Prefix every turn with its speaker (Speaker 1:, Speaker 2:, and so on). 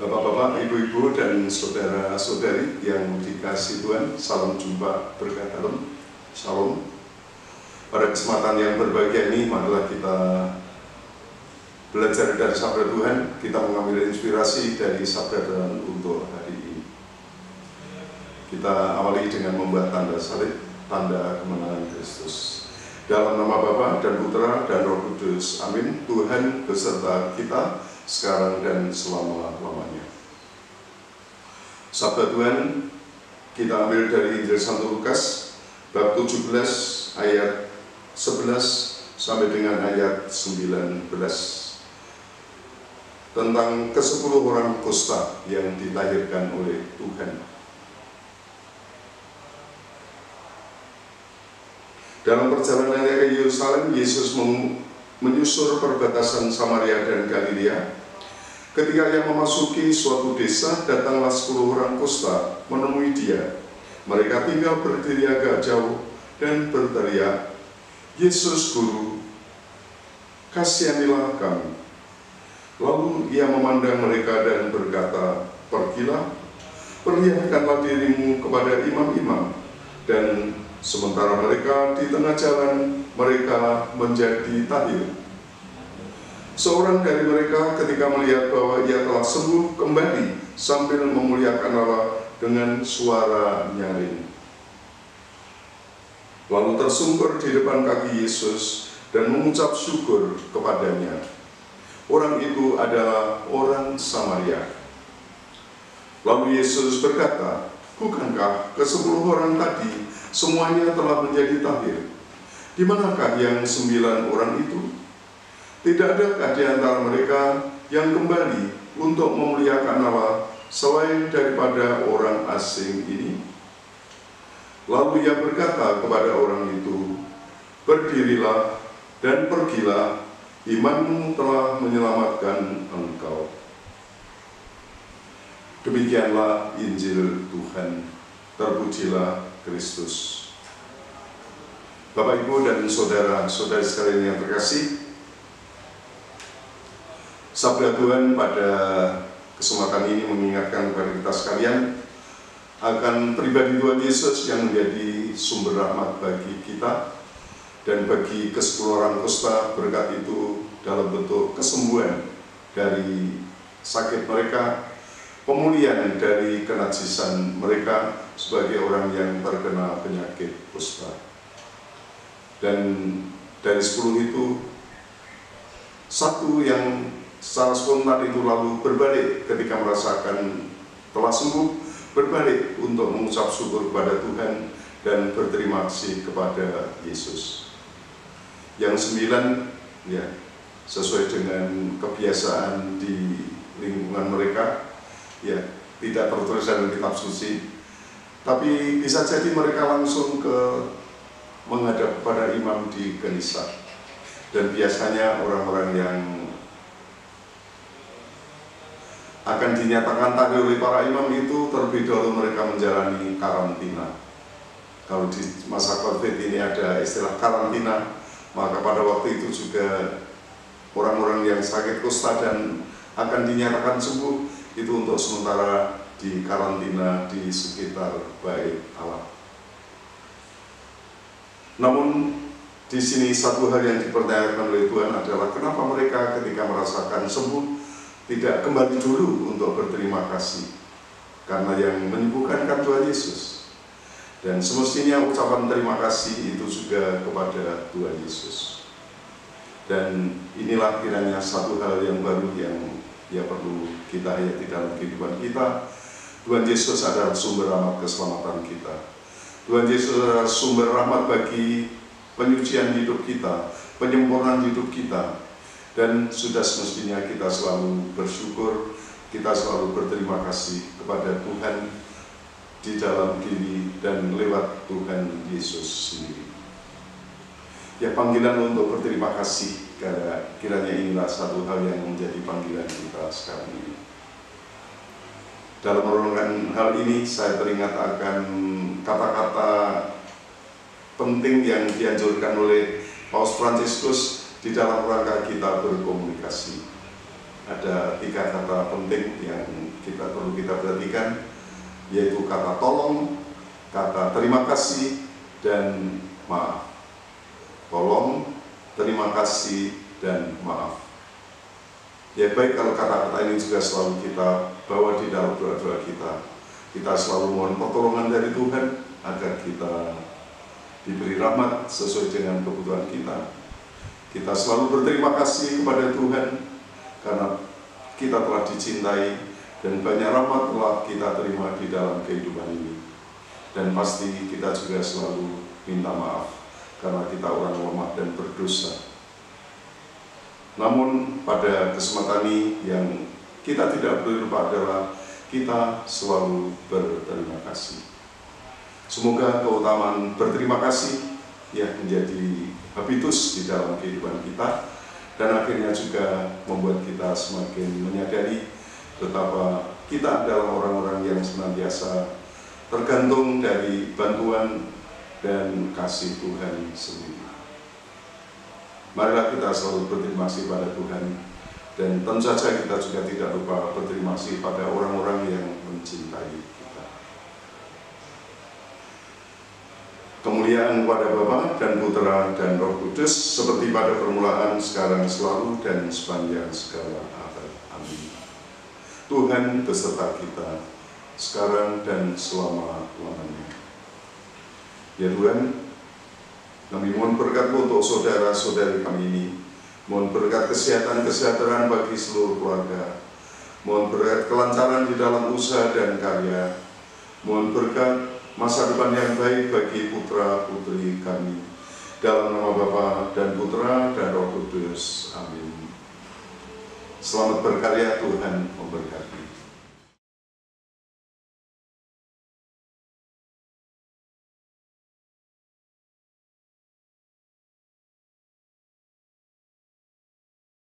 Speaker 1: Bapak-bapak, ibu-ibu, dan saudara-saudari yang dikasihi Tuhan, salam jumpa berkat dalam. Salam. Pada kesempatan yang berbahagia ini, marilah kita belajar dari sabda Tuhan. Kita mengambil inspirasi dari sabda Tuhan untuk hari ini. Kita awali dengan membuat tanda salib, tanda kemenangan Kristus. Dalam nama Bapa dan Putra dan Roh Kudus. Amin. Tuhan beserta kita sekarang dan selama-lamanya. Sabda Tuhan kita ambil dari Injil Santo Lukas bab 17 ayat 11 sampai dengan ayat 19 tentang ke-10 orang kusta yang dilahirkan oleh Tuhan. Dalam perjalanannya ke Yerusalem, Yesus menyusur perbatasan Samaria dan Galilea. Ketika ia memasuki suatu desa, datanglah 10 orang kusta menemui dia. Mereka tinggal berdiri agak jauh dan berteriak, "Yesus Guru, kasihanilah kami." Lalu ia memandang mereka dan berkata, "Pergilah, perlihatkanlah dirimu kepada imam-imam." Dan sementara mereka di tengah jalan, mereka menjadi tahir. Seorang dari mereka ketika melihat bahwa ia telah sembuh kembali sambil memuliakan Allah dengan suara nyaring. Lalu tersungkur di depan kaki Yesus dan mengucap syukur kepadanya. Orang itu adalah orang Samaria. Lalu Yesus berkata, "Bukankah ke-10 orang tadi semuanya telah menjadi tahir? Di manakah yang 9 orang itu? Tidak adakah di antara mereka yang kembali untuk memuliakan Allah selain daripada orang asing ini?" Lalu ia berkata kepada orang itu, "Berdirilah dan pergilah, imanmu telah menyelamatkan engkau." Demikianlah Injil Tuhan. Terpujilah Kristus. Bapak, Ibu, dan saudara-saudari sekalian yang terkasih, sabda Tuhan pada kesempatan ini mengingatkan kepada kita sekalian akan pribadi Tuhan Yesus yang menjadi sumber rahmat bagi kita, dan bagi ke-10 orang kusta berkat itu dalam bentuk kesembuhan dari sakit mereka, pemulihan dari kenajisan mereka sebagai orang yang terkena penyakit kusta. Dan dari 10 itu, satu yang secara spontan itu lalu berbalik ketika merasakan telah sembuh, berbalik untuk mengucap syukur kepada Tuhan dan berterima kasih kepada Yesus. Yang 9, ya, sesuai dengan kebiasaan di lingkungan mereka, ya, tidak tertulis dalam kitab suci, tapi bisa jadi mereka langsung menghadap kepada imam di gereja. Dan biasanya orang-orang yang akan dinyatakan tahir oleh para imam itu terlebih dahulu mereka menjalani karantina. Kalau di masa COVID ini ada istilah karantina, maka pada waktu itu juga orang-orang yang sakit kusta dan akan dinyatakan sembuh itu untuk sementara di karantina di sekitar Bait Allah. Namun di sini satu hal yang dipertanyakan oleh Tuhan adalah kenapa mereka ketika merasakan sembuh tidak kembali dulu untuk berterima kasih, karena yang menyembuhkan kan Tuhan Yesus. Dan semestinya ucapan terima kasih itu juga kepada Tuhan Yesus. Dan inilah kiranya satu hal yang baru yang perlu kita hayati dalam kehidupan kita. Tuhan Yesus adalah sumber rahmat keselamatan kita. Tuhan Yesus adalah sumber rahmat bagi penyucian hidup kita, penyempurnaan hidup kita. Dan sudah semestinya kita selalu bersyukur, kita selalu berterima kasih kepada Tuhan di dalam diri dan lewat Tuhan Yesus sendiri. Ya, panggilan untuk berterima kasih, karena kiranya inilah satu hal yang menjadi panggilan kita sekarang ini. Dalam merenungkan hal ini, saya teringat akan kata-kata penting yang dianjurkan oleh Paus Fransiskus di dalam rangka kita berkomunikasi. Ada 3 kata penting yang perlu kita perhatikan, yaitu kata tolong, kata terima kasih, dan maaf. Tolong, terima kasih, dan maaf. Ya baik kalau kata-kata ini juga selalu kita bawa di dalam doa-doa kita. Kita selalu mohon pertolongan dari Tuhan agar kita diberi rahmat sesuai dengan kebutuhan kita. Kita selalu berterima kasih kepada Tuhan karena kita telah dicintai dan banyak rahmat telah kita terima di dalam kehidupan ini. Dan pasti kita juga selalu minta maaf karena kita orang lemah dan berdosa. Namun pada kesempatan ini yang kita tidak boleh lupa adalah kita selalu berterima kasih. Semoga keutamaan berterima kasih ya menjadi habitus di dalam kehidupan kita, dan akhirnya juga membuat kita semakin menyadari betapa kita adalah orang-orang yang senantiasa tergantung dari bantuan dan kasih Tuhan sendiri. Marilah kita selalu berterima kasih pada Tuhan, dan tentu saja kita juga tidak lupa berterima kasih pada orang-orang yang mencintai kita. Kemuliaan kepada Bapa dan Putera dan Roh Kudus, seperti pada permulaan, sekarang, selalu, dan sepanjang segala abad. Amin. Tuhan beserta kita, sekarang dan selama-lamanya. Ya Tuhan, kami mohon berkat-Mu untuk saudara-saudari kami ini. Mohon berkat kesehatan-kesejahteraan bagi seluruh keluarga. Mohon berkat kelancaran di dalam usaha dan karya. Mohon berkat masa depan yang baik bagi putra-putri kami. Dalam nama Bapa dan Putera dan Roh Kudus. Amin. Selamat berkarya, Tuhan memberkati.